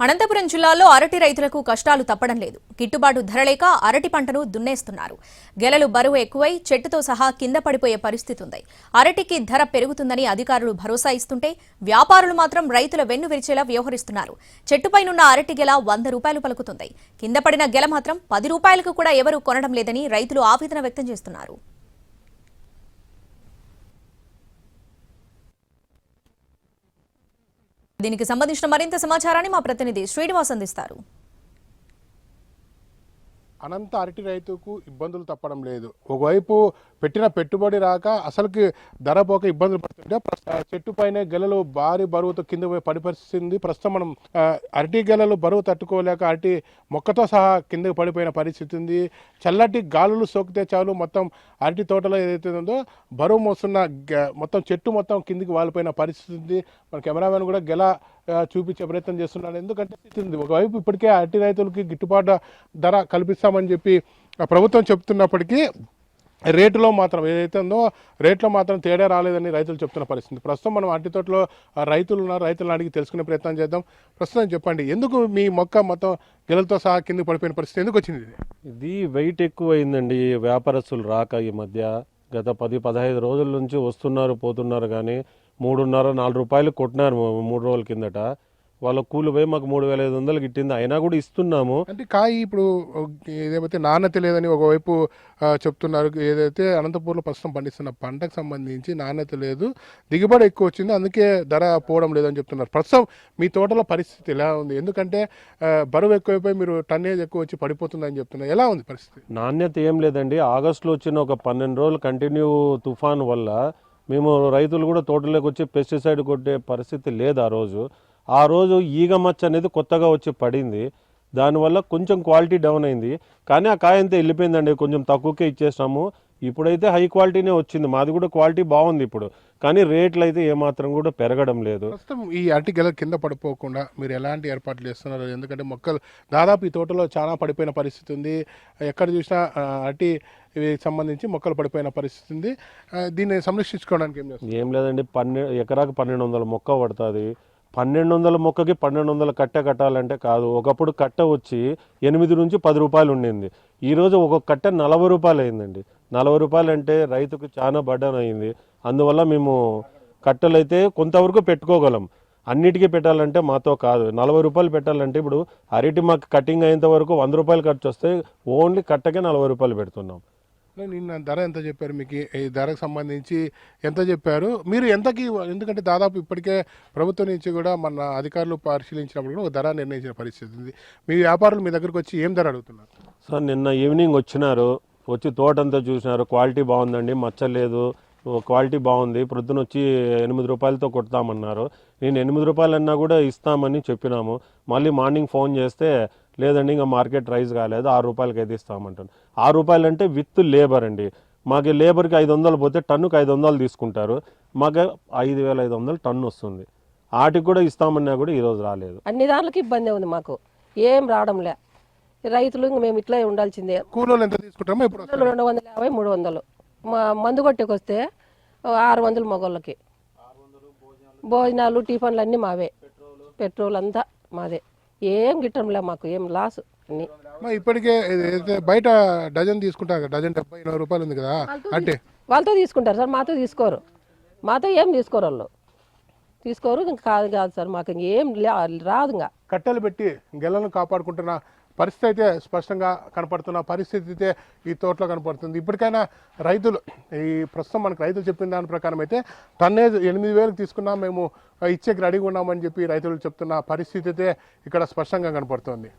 అనంతపురం జిల్లాలో అరటి రైతులకు కష్టాలు తప్పడం లేదు. గిట్టుబాటు ధర లేక అరటి పంటను దున్నేస్తున్నారు. గెలలు బరువు ఎక్కువై చెట్టుతో సహా కింద పడిపోయే పరిస్థితి ఉంది. అరటికి ధర పెరుగుతుందని అధికారులు భరోసా ఇస్తుంటే వ్యాపారులు మాత్రం రైతుల వెన్ను విరిచేలా వ్యవహరిస్తున్నారు. చెట్టుపైనున్న అరటి గెల 100 రూపాయలు పలుకుతుంది. కింద పడిన గెల మాత్రం 10 రూపాయలకు కూడా ఎవరూ కొనడం లేదని రైతులు ఆవేదన వ్యక్తం చేస్తున్నారు. దీనికి సంబంధించిన మరింత సమాచారాన్ని మా ప్రతినిధి శ్రీనివాస్ అందిస్తారు. అనంత అరటి రైతుకు ఇబ్బందులు తప్పడం లేదు. ఒకవైపు పెట్టిన పెట్టుబడి రాక అసలుకి ధర పోక ఇబ్బందులు పడుతుంటే చెట్టు పైన గెలలు భారీ బరువుతో కింద పడి పరిస్థితి. ప్రస్తుతం మనం అరటి గెలలు బరువు తట్టుకోలేక అరటి మొక్కతో సహా కిందకి పడిపోయిన పరిస్థితి ఉంది. చల్లటి గాలులు సోకితే చాలు మొత్తం అరటి తోటలో ఏదైతే ఉందో బరువు మోస్తున్న మొత్తం చెట్టు మొత్తం కిందికి వాలిపోయిన పరిస్థితి ఉంది. మన కెమెరామెన్ కూడా గెల చూపించే ప్రయత్నం చేస్తున్నాడు. ఎందుకంటే ఒకవైపు ఇప్పటికే అరటి రైతులకి గిట్టుబాటు ధర కల్పిస్తామని చెప్పి ప్రభుత్వం చెప్తున్నప్పటికీ రేటులో మాత్రం ఏదైతే ఉందో రేట్లో మాత్రం తేడా రాలేదని రైతులు చెప్తున్న పరిస్థితి. ప్రస్తుతం మనం అరటి తోటలో రైతులు ఉన్నారు, రైతులను అడిగి తెలుసుకునే ప్రయత్నం చేద్దాం. ప్రస్తుతం చెప్పండి, ఎందుకు మీ మొక్క మొత్తం గెలలతో సహా కింద పడిపోయిన పరిస్థితి ఎందుకు వచ్చింది? ఇది వెయిట్ ఎక్కువ అయిందండి. వ్యాపారస్తులు రాక ఈ మధ్య గత 10-15 రోజుల నుంచి వస్తున్నారు పోతున్నారు, కానీ 3.5-4 రూపాయలు కొట్టినారు 3 రోజుల కిందట. వాళ్ళ కూలి పోయి మాకు 3,500 గిట్టింది, అయినా కూడా ఇస్తున్నాము. అంటే కాయ ఇప్పుడు ఏదైతే నాణ్యత లేదని ఒకవైపు చెప్తున్నారు. ఏదైతే అనంతపూర్లో ప్రస్తుతం పండిస్తున్న పంటకు సంబంధించి నాణ్యత లేదు, దిగుబడి ఎక్కువ వచ్చింది, అందుకే ధర పోవడం లేదని చెప్తున్నారు. ప్రస్తుతం మీ తోటలో పరిస్థితి ఎలా ఉంది? ఎందుకంటే బరువు ఎక్కువైపోయి మీరు టన్నేజ్ ఎక్కువ వచ్చి పడిపోతుందని చెప్తున్నారు. ఎలా ఉంది పరిస్థితి? నాణ్యత ఏం లేదండి. ఆగస్టులో వచ్చిన ఒక 12 రోజులు కంటిన్యూ తుఫాన్ వల్ల మేము రైతులు కూడా తోటలోకి వచ్చి పెస్టిసైడ్ కొట్టే పరిస్థితి లేదు. ఆ రోజు ఈగ మచ్చ అనేది కొత్తగా వచ్చి పడింది. దానివల్ల కొంచెం క్వాలిటీ డౌన్ అయింది, కానీ ఆ కాయ అంతా వెళ్ళిపోయిందండి. కొంచెం తక్కువకే ఇచ్చేసాము. ఇప్పుడైతే హై క్వాలిటీనే వచ్చింది, మాది కూడా క్వాలిటీ బాగుంది ఇప్పుడు, కానీ రేట్లు అయితే ఏమాత్రం కూడా పెరగడం లేదు. ప్రస్తుతం ఈ అరటి గెల కింద పడిపోకుండా మీరు ఎలాంటి ఏర్పాట్లు చేస్తున్నారు? ఎందుకంటే మొక్కలు దాదాపు ఈ తోటలో చాలా పడిపోయిన పరిస్థితి ఉంది. ఎక్కడ చూసినా అరటి సంబంధించి మొక్కలు పడిపోయిన పరిస్థితి ఉంది. దీన్ని సంరక్షించుకోవడానికి ఏం చేస్తుంది? ఏం లేదండి, ఎకరాకు 1200 మొక్క పడుతుంది. 1200 మొక్కకి 1200 కట్టె కట్టాలంటే కాదు. ఒకప్పుడు కట్టె వచ్చి 8 నుంచి 10 రూపాయలు ఉండింది. ఈరోజు ఒక్కొక్క కట్టె 40 రూపాయలు అయిందండి. 40 రూపాయలు అంటే రైతుకు చాలా బర్డన్ అయింది. అందువల్ల మేము కట్టెలు అయితే కొంతవరకు పెట్టుకోగలం, అన్నిటికీ పెట్టాలంటే మాతో కాదు. 40 రూపాయలు పెట్టాలంటే ఇప్పుడు అరటి మాకు కటింగ్ అయ్యేంత వరకు 100 రూపాయలు ఖర్చు వస్తే ఓన్లీ కట్టెకే 40 రూపాయలు పెడుతున్నాం. నిన్న ధర ఎంత చెప్పారు? మీకు ఈ ధరకు సంబంధించి ఎంత చెప్పారు మీరు? ఎంతకి? ఎందుకంటే దాదాపు ఇప్పటికే ప్రభుత్వం నుంచి కూడా మన అధికారులు పరిశీలించినప్పుడు కూడా ఒక ధర నిర్ణయించిన పరిస్థితి ఉంది. మీ వ్యాపారులు మీ దగ్గరకు వచ్చి ఏం ధర అడుగుతున్నారు? సార్, నిన్న ఈవినింగ్ వచ్చినారు, వచ్చి తోటంతా చూసినారు. క్వాలిటీ బాగుందండి, మచ్చలేదు, క్వాలిటీ బాగుంది. ప్రొద్దున వచ్చి 8 రూపాయలతో కొడతామన్నారు. నేను 8 రూపాయలు అన్నా కూడా ఇస్తామని చెప్పినాము. మళ్ళీ మార్నింగ్ ఫోన్ చేస్తే లేదండి, ఇంకా మార్కెట్ రైజ్ కాలేదు, 6 రూపాయలకి అయితే ఇస్తామంటాను. 6 రూపాయలు అంటే విత్ లేబర్ అండి. మాకు లేబర్కి 500 పోతే టన్నుకి 500 తీసుకుంటారు. మాకు 5,500 టన్ను వస్తుంది. వాటికి కూడా ఇస్తామన్నా కూడా ఈరోజు రాలేదు. అన్ని దాంట్లకి ఇబ్బంది ఉంది, మాకు ఏం రావడంలే. రైతులు ఇంక మేము ఇట్లా ఉండాల్సిందే. కూలీలు ఎంత తీసుకుంటామో? ఇప్పుడు 250, 300. మందు కొట్టేకి వస్తే 600 మగోళ్ళకి. భోజనాలు టిఫిన్లు అన్నీ మావే, పెట్రోల్ అంతా మాదే. ఏం గిట్టంలే మాకు, ఏం లాస్ అన్ని. ఇప్పటికే బయట డజన్ తీసుకుంటారు, డజన్ 70-80 రూపాయలు ఉంది కదా, అంటే వాళ్ళతో తీసుకుంటారు సార్, మాతో తీసుకోరు. మాతో ఏం తీసుకోరు, వాళ్ళు తీసుకోరు. ఇంకా కాదు సార్, మాకు ఇంకేం రాదు. ఇంకా కట్టెలు పెట్టి గెలను కాపాడుకుంటున్న పరిస్థితి అయితే స్పష్టంగా కనపడుతున్న పరిస్థితి అయితే ఈ తోటలో కనపడుతుంది. ఇప్పటికైనా రైతులు ప్రస్తుతం మనకు రైతులు చెప్పిన దాని ప్రకారం అయితే టన్నేజ్ 8,000 తీసుకున్నా మేము ఇచ్చేకి రెడీగా ఉన్నామని చెప్పి రైతులు చెప్తున్న పరిస్థితి అయితే ఇక్కడ స్పష్టంగా కనపడుతుంది.